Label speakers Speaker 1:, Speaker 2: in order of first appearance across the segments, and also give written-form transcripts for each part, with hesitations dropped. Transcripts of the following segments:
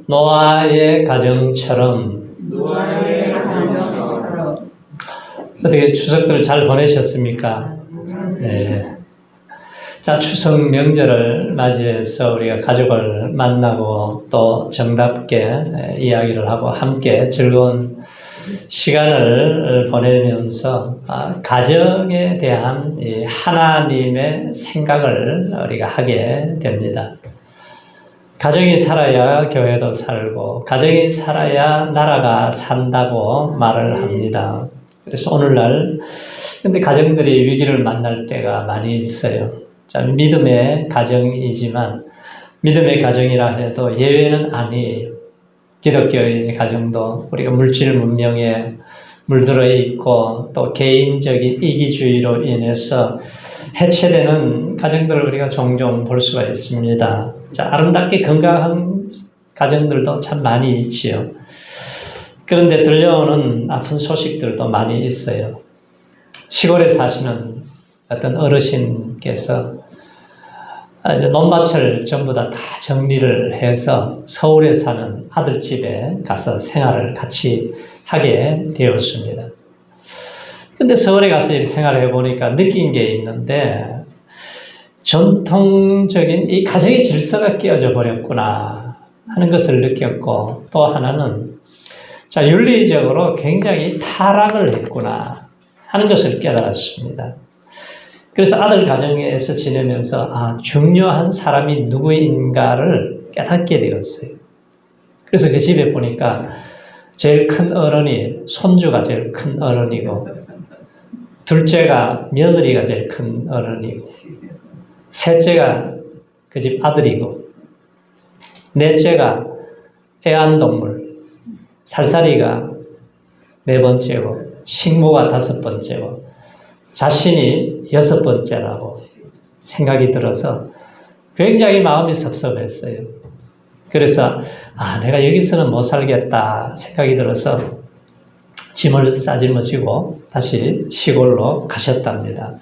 Speaker 1: 노아의 가정처럼 어떻게 추석들 잘 보내셨습니까? 네. 자, 추석 명절을 맞이해서 우리가 가족을 만나고 또 정답게 이야기를 하고 함께 즐거운 시간을 보내면서 가정에 대한 하나님의 생각을 우리가 하게 됩니다. 가정이 살아야 교회도 살고 가정이 살아야 나라가 산다고 말을 합니다. 그래서 오늘날 근데 가정들이 위기를 만날 때가 많이 있어요. 자, 믿음의 가정이지만 믿음의 가정이라 해도 예외는 아니에요. 기독교의 가정도 우리가 물질 문명에 물들어 있고 또 개인적인 이기주의로 인해서 해체되는 가정들을 우리가 종종 볼 수가 있습니다. 자, 아름답게 건강한 가정들도 참 많이 있지요. 그런데 들려오는 아픈 소식들도 많이 있어요. 시골에 사시는 어떤 어르신께서 이제 논밭을 전부 다 정리를 해서 서울에 사는 아들 집에 가서 생활을 같이 하게 되었습니다. 근데 서울에 가서 이렇게 생활을 해보니까 느낀 게 있는데 전통적인 이 가정의 질서가 깨어져 버렸구나 하는 것을 느꼈고 또 하나는 자, 윤리적으로 굉장히 타락을 했구나 하는 것을 깨달았습니다. 그래서 아들 가정에서 지내면서 중요한 사람이 누구인가를 깨닫게 되었어요. 그래서 그 집에 보니까 제일 큰 어른이 손주가 제일 큰 어른이고 둘째가 며느리가 제일 큰 어른이고 셋째가 그 집 아들이고 넷째가 애완동물 살살이가 네 번째고 식모가 다섯 번째고 자신이 여섯 번째라고 생각이 들어서 굉장히 마음이 섭섭했어요. 그래서 내가 여기서는 못 살겠다 생각이 들어서 짐을 싸질머지고 다시 시골로 가셨답니다.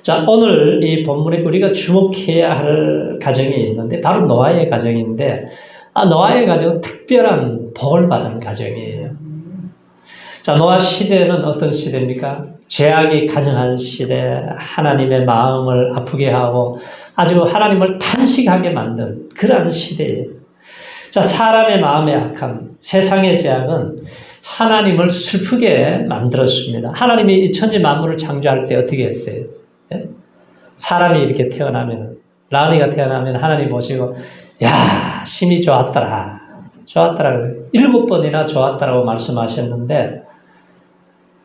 Speaker 1: 자, 오늘 이 본문에 우리가 주목해야 할 가정이 있는데 바로 노아의 가정인데 노아의 가정은 특별한 복을 받은 가정이에요. 자, 노아 시대는 어떤 시대입니까? 죄악이 가증한 시대, 하나님의 마음을 아프게 하고 아주 하나님을 탄식하게 만든 그러한 시대예요. 자, 사람의 마음의 악함, 세상의 죄악은 하나님을 슬프게 만들었습니다. 하나님이 이 천지 만물을 창조할 때 어떻게 했어요? 예? 사람이 이렇게 태어나면, 라은이가 태어나면 하나님 보시고 야, 심히 좋았더라. 좋았더라. 7번이나 좋았더라고 말씀하셨는데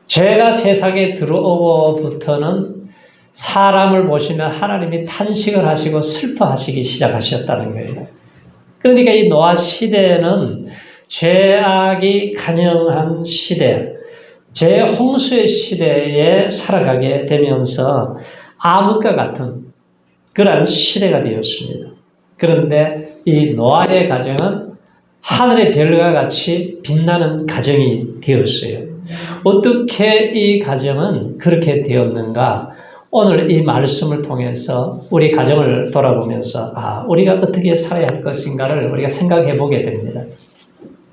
Speaker 1: 죄가 세상에 들어오고부터는 사람을 보시면 하나님이 탄식을 하시고 슬퍼하시기 시작하셨다는 거예요. 그러니까 이 노아 시대는 죄악이 간영한 시대, 죄홍수의 시대에 살아가게 되면서 암흑과 같은 그러한 시대가 되었습니다. 그런데 이 노아의 가정은 하늘의 별과 같이 빛나는 가정이 되었어요. 어떻게 이 가정은 그렇게 되었는가? 오늘 이 말씀을 통해서 우리 가정을 돌아보면서 우리가 어떻게 살아야 할 것인가를 우리가 생각해 보게 됩니다.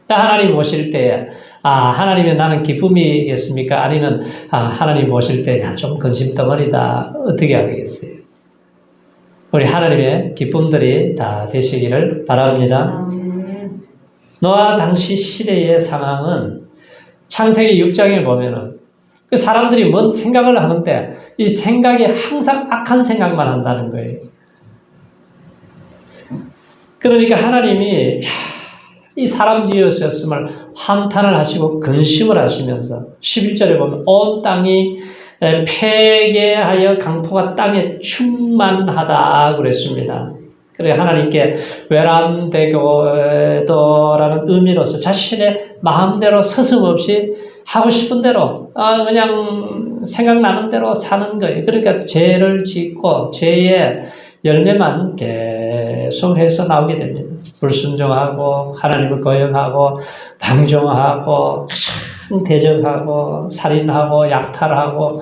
Speaker 1: 하나님 보실 때 하나님의 나는 기쁨이겠습니까? 아니면 하나님 보실 때 좀 근심덩어리다 어떻게 하겠어요? 우리 하나님의 기쁨들이 다 되시기를 바랍니다. 노아 당시 시대의 상황은 창세기 6장에 보면은 그 사람들이 뭔 생각을 하는데 이 생각이 항상 악한 생각만 한다는 거예요. 그러니까 하나님이 이 사람 지으셨음을 한탄을 하시고 근심을 하시면서 11절에 보면 온 땅이 폐괴하여 강포가 땅에 충만하다 그랬습니다. 그래 하나님께 외람되고도라는 의미로서 자신의 마음대로 서슴없이 하고 싶은 대로 그냥 생각나는 대로 사는 거예요. 그러니까 죄를 짓고 죄의 열매만 계속해서 나오게 됩니다. 불순종하고 하나님을 거역하고 방종하고 대적하고 살인하고 약탈하고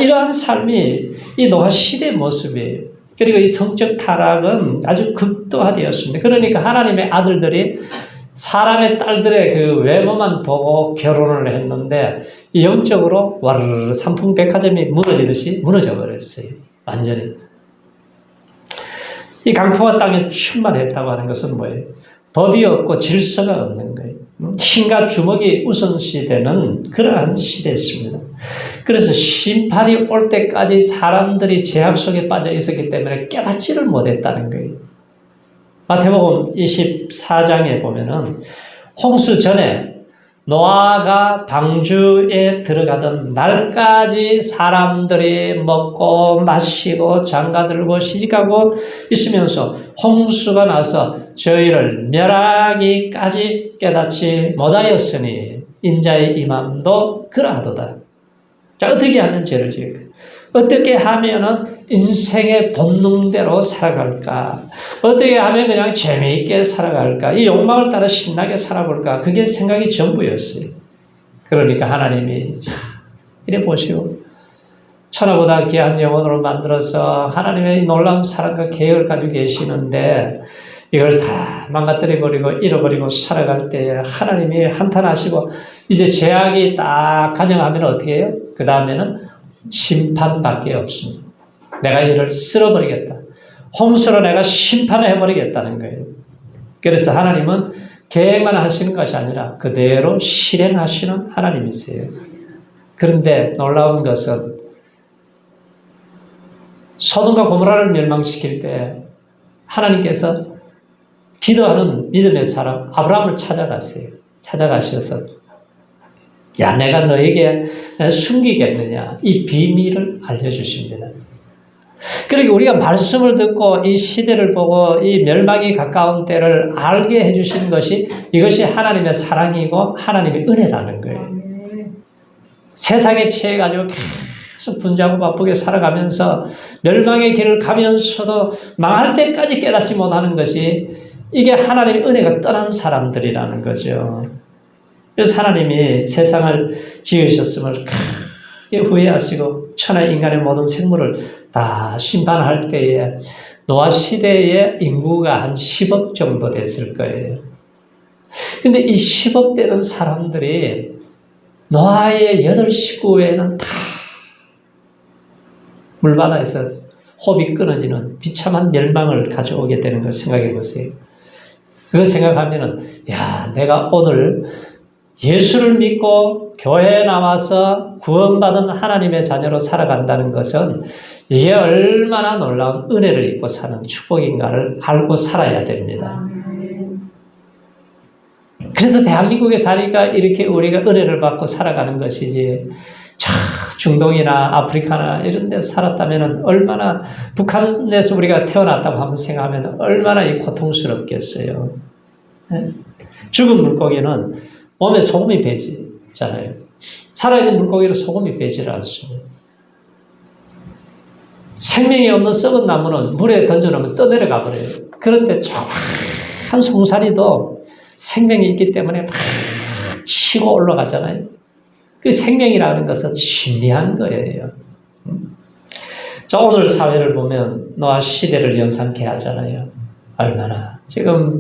Speaker 1: 이러한 삶이 이 노아 시대의 모습이에요. 그리고 이 성적 타락은 아주 극도화되었습니다. 그러니까 하나님의 아들들이 사람의 딸들의 그 외모만 보고 결혼을 했는데 영적으로 와르르 삼풍백화점이 무너지듯이 무너져 버렸어요. 완전히. 이 강포가 땅에 충만했다고 하는 것은 뭐예요? 법이 없고 질서가 없는 거예요. 힘과 주먹이 우선시되는 그러한 시대였습니다. 그래서 심판이 올 때까지 사람들이 죄악 속에 빠져 있었기 때문에 깨닫지를 못했다는 거예요. 마태복음 24장에 보면은 홍수 전에 노아가 방주에 들어가던 날까지 사람들이 먹고 마시고 장가들고 시집가고 있으면서 홍수가 나서 저희를 멸하기까지 깨닫지 못하였으니 인자의 임함도 그러하도다. 자, 어떻게 하면 죄를 지을까? 어떻게 하면은 인생의 본능대로 살아갈까? 어떻게 하면 그냥 재미있게 살아갈까? 이 욕망을 따라 신나게 살아볼까? 그게 생각이 전부였어요. 그러니까 하나님이 이래 보시오. 천하보다 귀한 영혼으로 만들어서 하나님의 놀라운 사랑과 계획을 가지고 계시는데 이걸 다 망가뜨려버리고 잃어버리고 살아갈 때 하나님이 한탄하시고 이제 죄악이 딱 가정하면 어떻게 해요? 그 다음에는 심판밖에 없습니다. 내가 이를 쓸어버리겠다. 홍수로 내가 심판을 해버리겠다는 거예요. 그래서 하나님은 계획만 하시는 것이 아니라 그대로 실행하시는 하나님이세요. 그런데 놀라운 것은 소돔과 고모라를 멸망시킬 때 하나님께서 기도하는 믿음의 사람 아브라함을 찾아가세요. 찾아가셔서 야, 내가 너에게 숨기겠느냐? 이 비밀을 알려주십니다. 그러니까 우리가 말씀을 듣고 이 시대를 보고 이 멸망이 가까운 때를 알게 해주시는 것이 이것이 하나님의 사랑이고 하나님의 은혜라는 거예요. 세상에 취해가지고 계속 분주하고 바쁘게 살아가면서 멸망의 길을 가면서도 망할 때까지 깨닫지 못하는 것이 이게 하나님의 은혜가 떠난 사람들이라는 거죠. 그래서 하나님이 세상을 지으셨음을 크게 후회하시고 천하 인간의 모든 생물을 다 심판할 때에 노아 시대의 인구가 한 10억 정도 됐을 거예요. 근데 이 10억 되는 사람들이 노아의 8식구 외에는 다 물바다에서 호흡이 끊어지는 비참한 멸망을 가져오게 되는 걸 생각해 보세요. 그거 생각하면은 야, 내가 오늘 예수를 믿고 교회에 나와서 구원받은 하나님의 자녀로 살아간다는 것은 이게 얼마나 놀라운 은혜를 입고 사는 축복인가를 알고 살아야 됩니다. 그래서 대한민국에 사니까 이렇게 우리가 은혜를 받고 살아가는 것이지 중동이나 아프리카나 이런 데서 살았다면 얼마나 북한에서 우리가 태어났다고 한번 생각하면 얼마나 이 고통스럽겠어요. 죽은 물고기는 몸에 소금이 배지잖아요. 살아있는 물고기는 소금이 배지를 않습니다. 생명이 없는 썩은 나무는 물에 던져놓으면 떠내려가 버려요. 그런데 조그만 송사리도 생명이 있기 때문에 막 치고 올라가잖아요. 그 생명이라는 것은 신비한 거예요. 자, 오늘 사회를 보면 노아 시대를 연상케 하잖아요. 얼마나 지금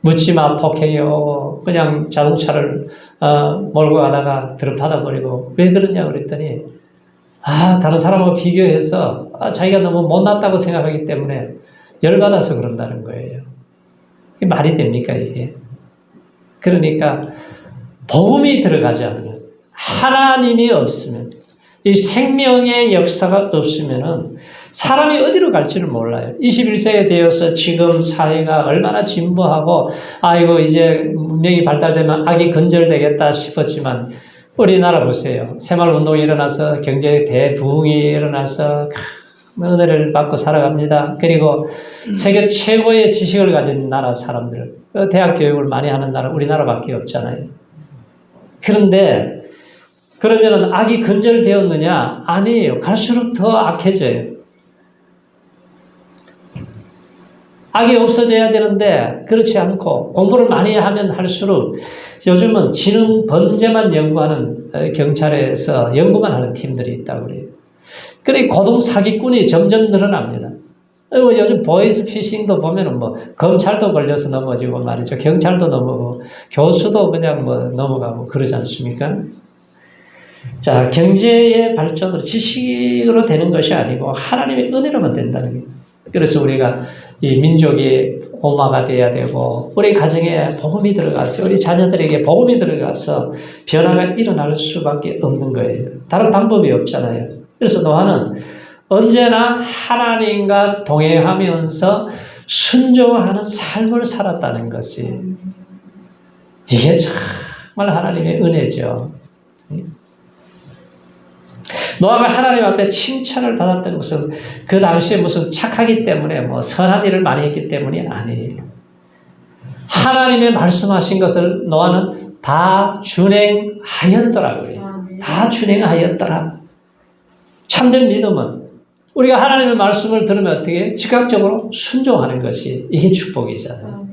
Speaker 1: 묻지마 폭행이 오고 그냥 자동차를 몰고 가다가 드럽하다 버리고 왜 그러냐 그랬더니 다른 사람하고 비교해서 자기가 너무 못났다고 생각하기 때문에 열받아서 그런다는 거예요. 이게 말이 됩니까 이게? 그러니까 복음이 들어가지 않으면 하나님이 없으면 이 생명의 역사가 없으면은 사람이 어디로 갈지를 몰라요. 21세기에 되어서 지금 사회가 얼마나 진보하고 이거 이제 문명이 발달되면 악이 근절되겠다 싶었지만 우리나라 보세요. 새마을운동이 일어나서 경제 대부흥이 일어나서 은혜를 받고 살아갑니다. 그리고 세계 최고의 지식을 가진 나라 사람들, 대학 교육을 많이 하는 나라 우리나라밖에 없잖아요. 그런데 그러면 악이 근절되었느냐? 아니에요. 갈수록 더 악해져요. 악이 없어져야 되는데 그렇지 않고 공부를 많이 하면 할수록 요즘은 지능 범죄만 연구하는 경찰에서 연구만 하는 팀들이 있다고 그래요. 그러니 고등 사기꾼이 점점 늘어납니다. 요즘 보이스 피싱도 보면은 뭐 검찰도 걸려서 넘어지고 말이죠. 경찰도 넘어가고 교수도 그냥 뭐 넘어가고 그러지 않습니까? 자, 경제의 발전으로 지식으로 되는 것이 아니고 하나님의 은혜로만 된다는 거예요. 그래서 우리가 이 민족이 고마가 돼야 되고 우리 가정에 복음이 들어가서 우리 자녀들에게 복음이 들어가서 변화가 일어날 수밖에 없는 거예요. 다른 방법이 없잖아요. 그래서 노아는 언제나 하나님과 동행하면서 순종하는 삶을 살았다는 것이 이게 정말 하나님의 은혜죠. 노아가 하나님 앞에 칭찬을 받았던 것은 그 당시에 무슨 착하기 때문에 뭐 선한 일을 많이 했기 때문이 아니에요. 하나님의 말씀하신 것을 노아는 다 준행하였더라고요. 다 준행하였더라. 참된 믿음은 우리가 하나님의 말씀을 들으면 어떻게 즉각적으로 순종하는 것이 이게 축복이잖아요.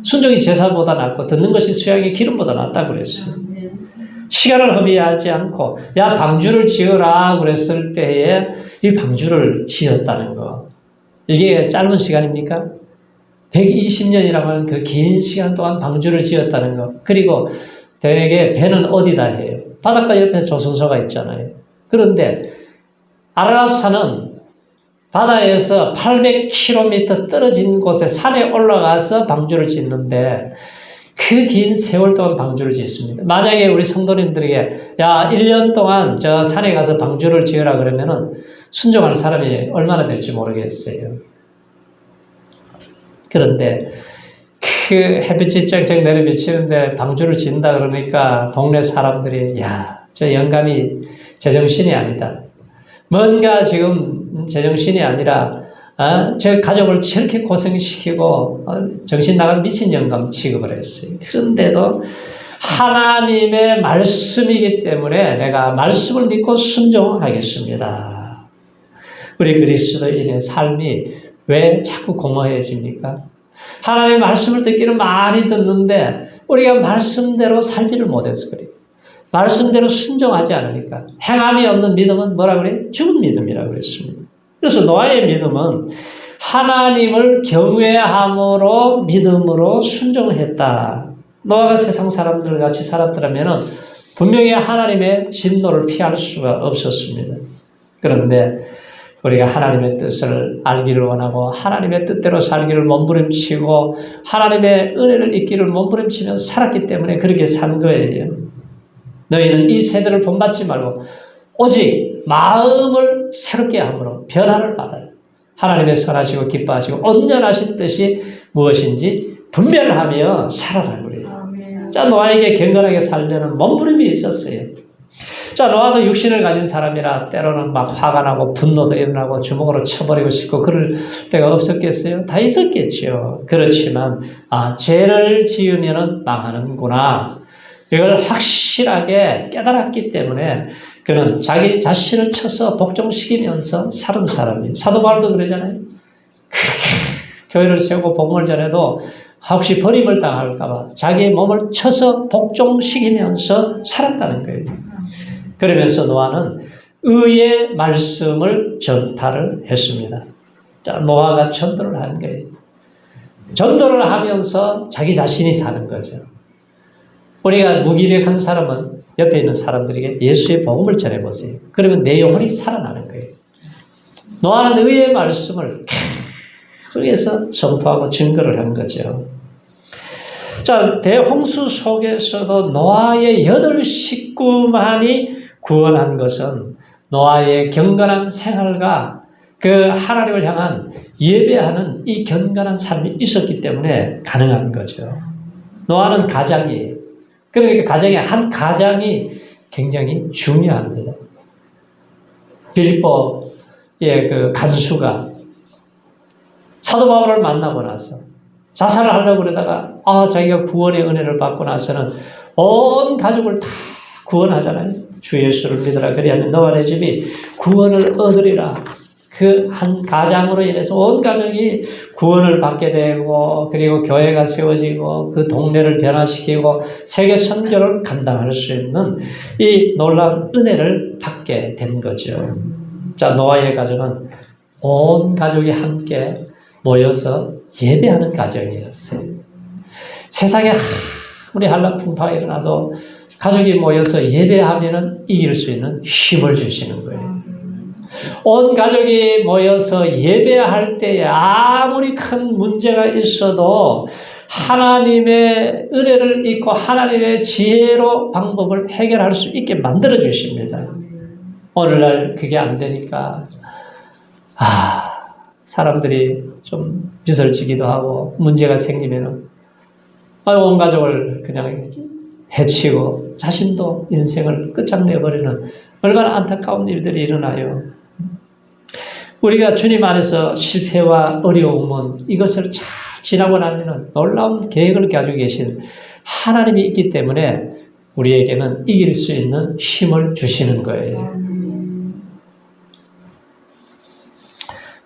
Speaker 1: 순종이 제사보다 낫고 듣는 것이 수양의 기름보다 낫다고 그랬어요. 시간을 허비하지 않고 야 방주를 지어라 그랬을 때에 이 방주를 지었다는 거. 이게 짧은 시간입니까? 120년이라고 하는 그 긴 시간 동안 방주를 지었다는 거. 그리고 대개 배는 어디다 해요? 바닷가 옆에 조선소가 있잖아요. 그런데 아라랏산은 바다에서 800km 떨어진 곳에 산에 올라가서 방주를 짓는데 그 긴 세월 동안 방주를 짓습니다. 만약에 우리 성도님들에게 야 1년 동안 저 산에 가서 방주를 지으라 그러면은 순종할 사람이 얼마나 될지 모르겠어요. 그런데 그 햇빛이 쨍쨍 내려비치는데 방주를 짓는다 그러니까 동네 사람들이 야, 저 영감이 제정신이 아니다. 뭔가 지금 제정신이 아니라 저 가족을 저렇게 고생시키고 정신 나간 미친 영감 취급을 했어요. 그런데도 하나님의 말씀이기 때문에 내가 말씀을 믿고 순종하겠습니다. 우리 그리스도인의 삶이 왜 자꾸 공허해집니까? 하나님의 말씀을 듣기는 많이 듣는데 우리가 말씀대로 살지를 못해서 그래요. 말씀대로 순종하지 않으니까. 행함이 없는 믿음은 뭐라 그래요? 죽은 믿음이라고 그랬습니다. 그래서 노아의 믿음은 하나님을 경외함으로 믿음으로 순종했다. 노아가 세상 사람들 같이 살았더라면 분명히 하나님의 진노를 피할 수가 없었습니다. 그런데 우리가 하나님의 뜻을 알기를 원하고 하나님의 뜻대로 살기를 몸부림치고 하나님의 은혜를 잊기를 몸부림치면서 살았기 때문에 그렇게 산 거예요. 너희는 이 세대를 본받지 말고 오직 마음을 새롭게 함으로 변화를 받아요. 하나님의 선하시고 기뻐하시고 온전하신 뜻이 무엇인지 분별하며 살아라 그래요. 자, 노아에게 경건하게 살려는 몸부림이 있었어요. 자, 노아도 육신을 가진 사람이라 때로는 막 화가 나고 분노도 일어나고 주먹으로 쳐버리고 싶고 그럴 때가 없었겠어요? 다 있었겠죠. 그렇지만 죄를 지으면 망하는구나. 이걸 확실하게 깨달았기 때문에 그는 자기 자신을 쳐서 복종시키면서 사는 사람이에요. 사도 바울도 그러잖아요. 교회를 세우고 복음을 전해도 혹시 버림을 당할까 봐 자기의 몸을 쳐서 복종시키면서 살았다는 거예요. 그러면서 노아는 의의 말씀을 전파를 했습니다. 자, 노아가 전도를 한 거예요. 전도를 하면서 자기 자신이 사는 거죠. 우리가 무기력한 사람은 옆에 있는 사람들에게 예수의 복음을 전해보세요. 그러면 내 영혼이 살아나는 거예요. 노아는 의의 말씀을 계속해서 선포하고 증거를 한 거죠. 자, 대홍수 속에서도 노아의 8 식구만이 구원한 것은 노아의 경건한 생활과 그 하나님을 향한 예배하는 이 경건한 삶이 있었기 때문에 가능한 거죠. 노아는 가장이에요. 그러니까 한 가장이 굉장히 중요합니다. 빌립보의 그 간수가 사도 바울을 만나고 나서 자살을 하려고 그러다가 자기가 구원의 은혜를 받고 나서는 온 가족을 다 구원하잖아요. 주 예수를 믿으라 그리하면 너와 내 집이 구원을 얻으리라. 그 한 가장으로 인해서 온 가족이 구원을 받게 되고 그리고 교회가 세워지고 그 동네를 변화시키고 세계 선교를 감당할 수 있는 이 놀라운 은혜를 받게 된 거죠. 자, 노아의 가정은 온 가족이 함께 모여서 예배하는 가정이었어요. 세상에 아무리 한라풍파가 일어나도 가족이 모여서 예배하면 이길 수 있는 힘을 주시는 거예요. 온 가족이 모여서 예배할 때에 아무리 큰 문제가 있어도 하나님의 은혜를 잊고 하나님의 지혜로 방법을 해결할 수 있게 만들어 주십니다. 오늘날 그게 안 되니까 사람들이 좀 비설지기도 하고 문제가 생기면은 온 가족을 그냥 해치고 자신도 인생을 끝장내버리는 얼마나 안타까운 일들이 일어나요. 우리가 주님 안에서 실패와 어려움은 이것을 잘 지나고 나면은 놀라운 계획을 가지고 계신 하나님이 있기 때문에 우리에게는 이길 수 있는 힘을 주시는 거예요.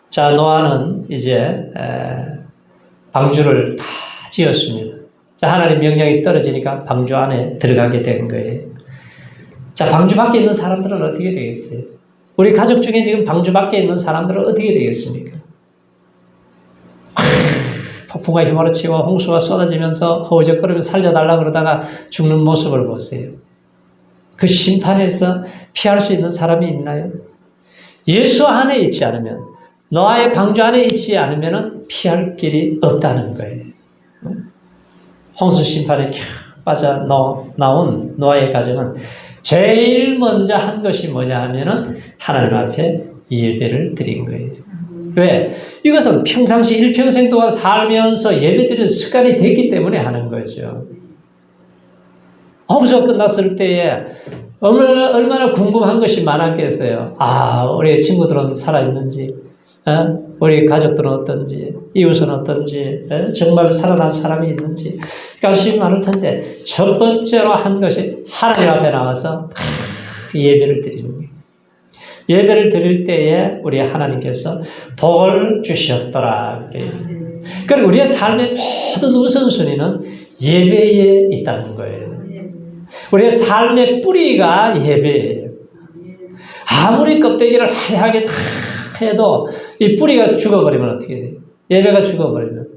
Speaker 1: 자, 노아는 이제 방주를 다 지었습니다. 자, 하나님 명령이 떨어지니까 방주 안에 들어가게 된 거예요. 자, 방주 밖에 있는 사람들은 어떻게 되겠어요? 우리 가족 중에 지금 방주 밖에 있는 사람들은 어떻게 되겠습니까? 폭풍과 휘몰아치고 홍수가 쏟아지면서 허우적거리며 살려달라 그러다가 죽는 모습을 보세요. 그 심판에서 피할 수 있는 사람이 있나요? 예수 안에 있지 않으면, 노아의 방주 안에 있지 않으면 피할 길이 없다는 거예요. 홍수 심판에 빠져 나온 노아의 가정은 제일 먼저 한 것이 뭐냐 하면은 하나님 앞에 예배를 드린 거예요. 왜? 이것은 평상시 일평생 동안 살면서 예배드리는 습관이 됐기 때문에 하는 거죠. 홍수가 끝났을 때에 얼마나 궁금한 것이 많았겠어요. 우리 친구들은 살아있는지, 우리 가족들은 어떤지, 이웃은 어떤지, 정말 살아난 사람이 있는지 관심이 많을 텐데 첫 번째로 한 것이 하나님 앞에 나와서 예배를 드리는 거예요. 예배를 드릴 때에 우리 하나님께서 복을 주셨더라. 그리고 우리의 삶의 모든 우선순위는 예배에 있다는 거예요. 우리의 삶의 뿌리가 예배예요. 아무리 껍데기를 화려하게 다 해도 이 뿌리가 죽어버리면 어떻게 돼요? 예배가 죽어버리면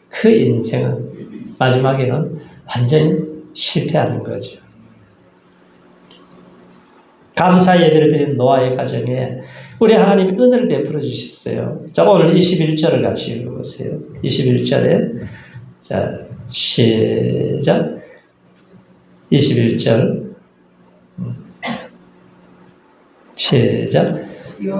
Speaker 1: 그 인생은 마지막에는 완전히 실패하는 거죠. 감사 예배를 드린 노아의 가정에 우리 하나님이 은혜를 베풀어 주셨어요. 자, 오늘 21절을 같이 읽어보세요. 21절에 자, 시작. 21절 시작.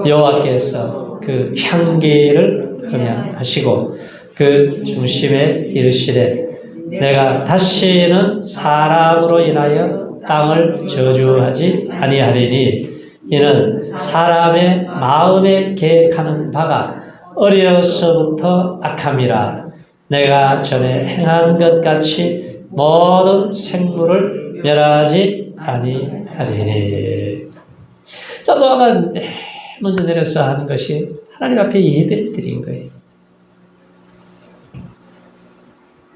Speaker 1: 여호와께서 그 향기를 흠양하시고 그 중심에 이르시되 내가 다시는 사람으로 인하여 땅을 저주하지 아니하리니 이는 사람의 마음에 계획하는 바가 어려서부터 악함이라 내가 전에 행한 것 같이 모든 생물을 멸하지 아니하리니. 자, 노아가 먼저 내려서 하는 것이 하나님 앞에 예배를 드린 거예요.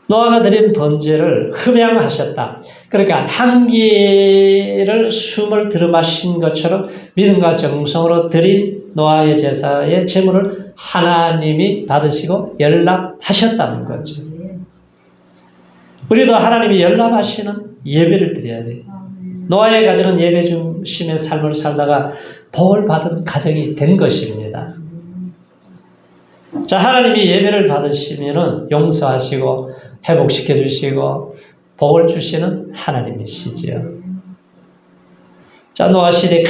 Speaker 1: 노아가 드린 번제를 흠양하셨다. 그러니까 향기를 숨을 들어마신 것처럼 믿음과 정성으로 드린 노아의 제사의 제물을 하나님이 받으시고 연락하셨다는 거죠. 우리도 하나님이 연락하시는 예배를 드려야 돼요. 노아의 가정은 예배 중심의 삶을 살다가 복을 받은 가정이 된 것입니다. 자, 하나님이 예배를 받으시면은 용서하시고 회복시켜 주시고 복을 주시는 하나님이시지요. 자, 노아 시대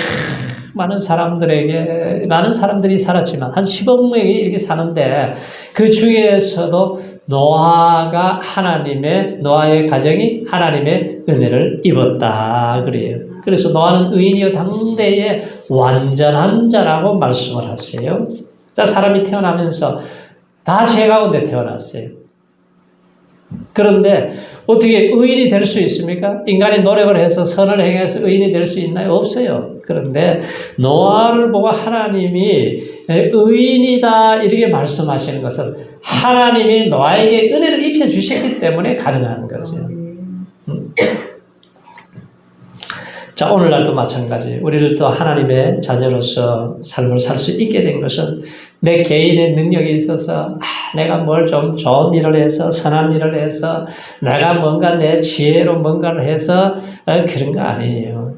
Speaker 1: 많은 사람들이 살았지만 한 10억 명이 이렇게 사는데 그 중에서도 노아의 가정이 하나님의 은혜를 입었다 그래요. 그래서 노아는 의인이요 당대의 완전한 자라고 말씀을 하세요. 자, 사람이 태어나면서 다 죄 가운데 태어났어요. 그런데 어떻게 의인이 될 수 있습니까? 인간이 노력을 해서 선을 행해서 의인이 될 수 있나요? 없어요. 그런데 노아를 보고 하나님이 의인이다 이렇게 말씀하시는 것은 하나님이 노아에게 은혜를 입혀주셨기 때문에 가능한 거죠. 자, 오늘날도 마찬가지. 우리를 또 하나님의 자녀로서 삶을 살 수 있게 된 것은 내 개인의 능력이 있어서 내가 뭘 좀 좋은 일을 해서 선한 일을 해서 내가 뭔가 내 지혜로 뭔가를 해서 그런 거 아니에요.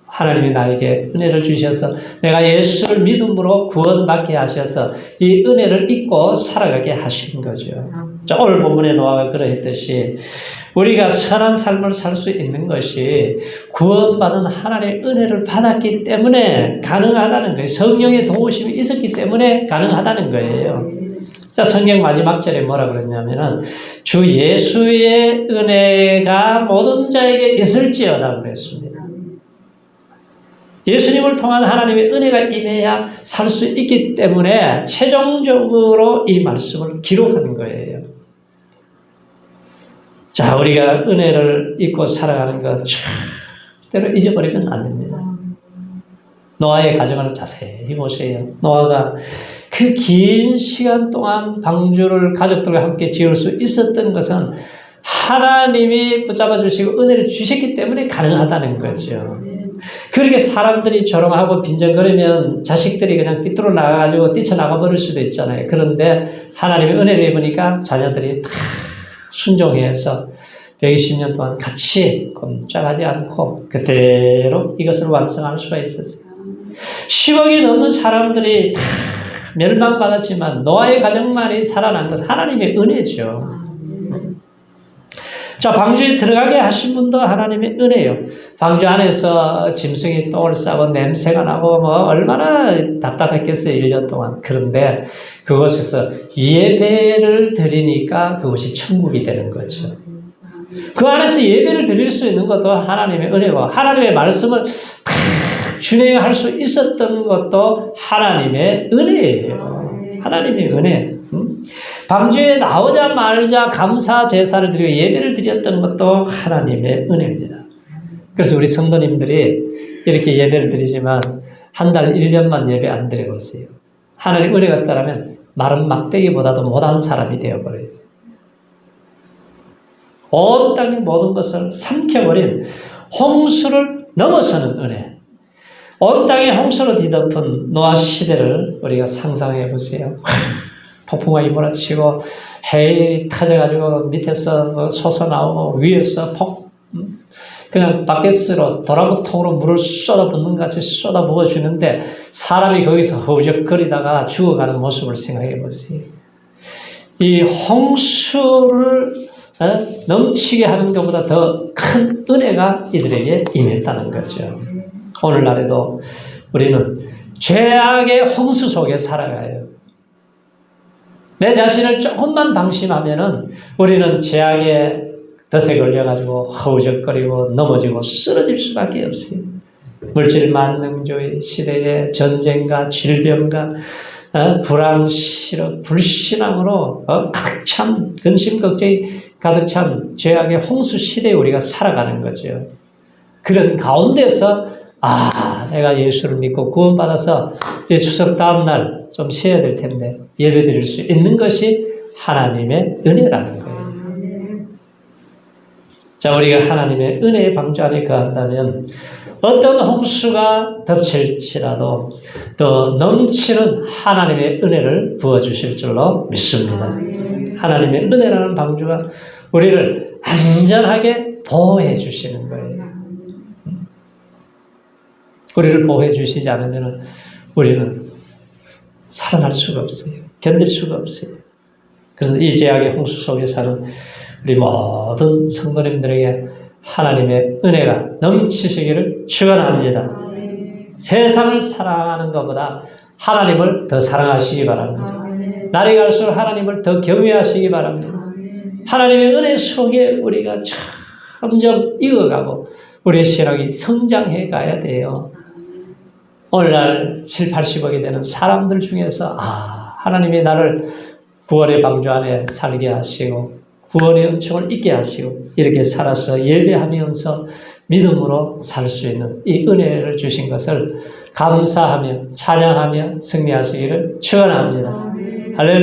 Speaker 1: 하나님이 나에게 은혜를 주셔서 내가 예수를 믿음으로 구원받게 하셔서 이 은혜를 잊고 살아가게 하신 거죠. 자, 오늘 본문의 노아가 그러했듯이 우리가 선한 삶을 살 수 있는 것이 구원받은 하나님의 은혜를 받았기 때문에 가능하다는 거예요. 성령의 도우심이 있었기 때문에 가능하다는 거예요. 자, 성경 마지막 절에 뭐라 그랬냐면은 주 예수의 은혜가 모든 자에게 있을지어다 그랬습니다. 예수님을 통한 하나님의 은혜가 임해야 살 수 있기 때문에 최종적으로 이 말씀을 기록한 거예요. 자, 우리가 은혜를 잊고 살아가는 것 절대로 잊어버리면 안 됩니다. 노아의 가정을 자세히 보세요. 노아가 그 긴 시간 동안 방주를 가족들과 함께 지을 수 있었던 것은 하나님이 붙잡아 주시고 은혜를 주셨기 때문에 가능하다는 거죠. 그렇게 사람들이 조롱하고 빈정거리면 자식들이 그냥 삐뚤어 나가가지고 뛰쳐나가 버릴 수도 있잖아요. 그런데 하나님의 은혜를 입으니까 자녀들이 다 순종해서 120년 동안 같이 꼼짝하지 않고 그대로 이것을 완성할 수가 있었어요. 10억이 넘는 사람들이 다 멸망받았지만 노아의 가정만이 살아난 것은 하나님의 은혜죠. 자, 방주에 들어가게 하신 분도 하나님의 은혜예요. 방주 안에서 짐승이 똥을 싸고 냄새가 나고 얼마나 답답했겠어요, 1년 동안. 그런데 그곳에서 예배를 드리니까 그것이 천국이 되는 거죠. 그 안에서 예배를 드릴 수 있는 것도 하나님의 은혜고 하나님의 말씀을 준행할 수 있었던 것도 하나님의 은혜예요. 하나님의 은혜. 방주에 나오자마자 감사 제사를 드리고 예배를 드렸던 것도 하나님의 은혜입니다. 그래서 우리 성도님들이 이렇게 예배를 드리지만 한 달 1년만 예배 안 드려보세요. 하나님 은혜가 없다면 마른 막대기보다도 못한 사람이 되어버려요. 온 땅의 모든 것을 삼켜버린 홍수를 넘어서는 은혜. 온 땅에 홍수로 뒤덮은 노아 시대를 우리가 상상해 보세요. 폭풍과 몰아치고 해일이 터져가지고 밑에서 솟아나오고 위에서 그냥 바켓으로 도라구통으로 물을 쏟아붓는 같이 쏟아부어 주는데 사람이 거기서 허우적거리다가 죽어가는 모습을 생각해 보세요. 이 홍수를 넘치게 하는 것보다 더 큰 은혜가 이들에게 임했다는 거죠. 오늘날에도 우리는 죄악의 홍수 속에 살아가요. 내 자신을 조금만 방심하면은 우리는 죄악의 덫에 걸려가지고 허우적거리고 넘어지고 쓰러질 수밖에 없어요. 물질 만능주의 시대의 전쟁과 질병과 불안, 실업, 불신앙으로 가득 찬 근심 걱정이 가득 찬 죄악의 홍수 시대에 우리가 살아가는 거죠. 그런 가운데서 내가 예수를 믿고 구원받아서 이 추석 다음 날 좀 쉬어야 될 텐데 예배 드릴 수 있는 것이 하나님의 은혜라는 거예요. 자, 우리가 하나님의 은혜의 방주 안에 거한다면 어떤 홍수가 덮칠지라도 더 넘치는 하나님의 은혜를 부어주실 줄로 믿습니다. 하나님의 은혜라는 방주가 우리를 안전하게 보호해 주시는 거예요. 우리를 보호해 주시지 않으면 우리는 살아날 수가 없어요. 견딜 수가 없어요. 그래서 이 죄악의 홍수 속에 사는 우리 모든 성도님들에게 하나님의 은혜가 넘치시기를 축원합니다. 세상을 사랑하는 것보다 하나님을 더 사랑하시기 바랍니다. 날이 갈수록 하나님을 더 경외하시기 바랍니다. 하나님의 은혜 속에 우리가 점점 익어가고 우리의 신앙이 성장해 가야 돼요. 오늘날 7, 80억이 되는 사람들 중에서 하나님이 나를 구원의 방주 안에 살게 하시고 구원의 은총을 잊게 하시고 이렇게 살아서 예배하면서 믿음으로 살 수 있는 이 은혜를 주신 것을 감사하며 찬양하며 승리하시기를 축원합니다. 할렐루야.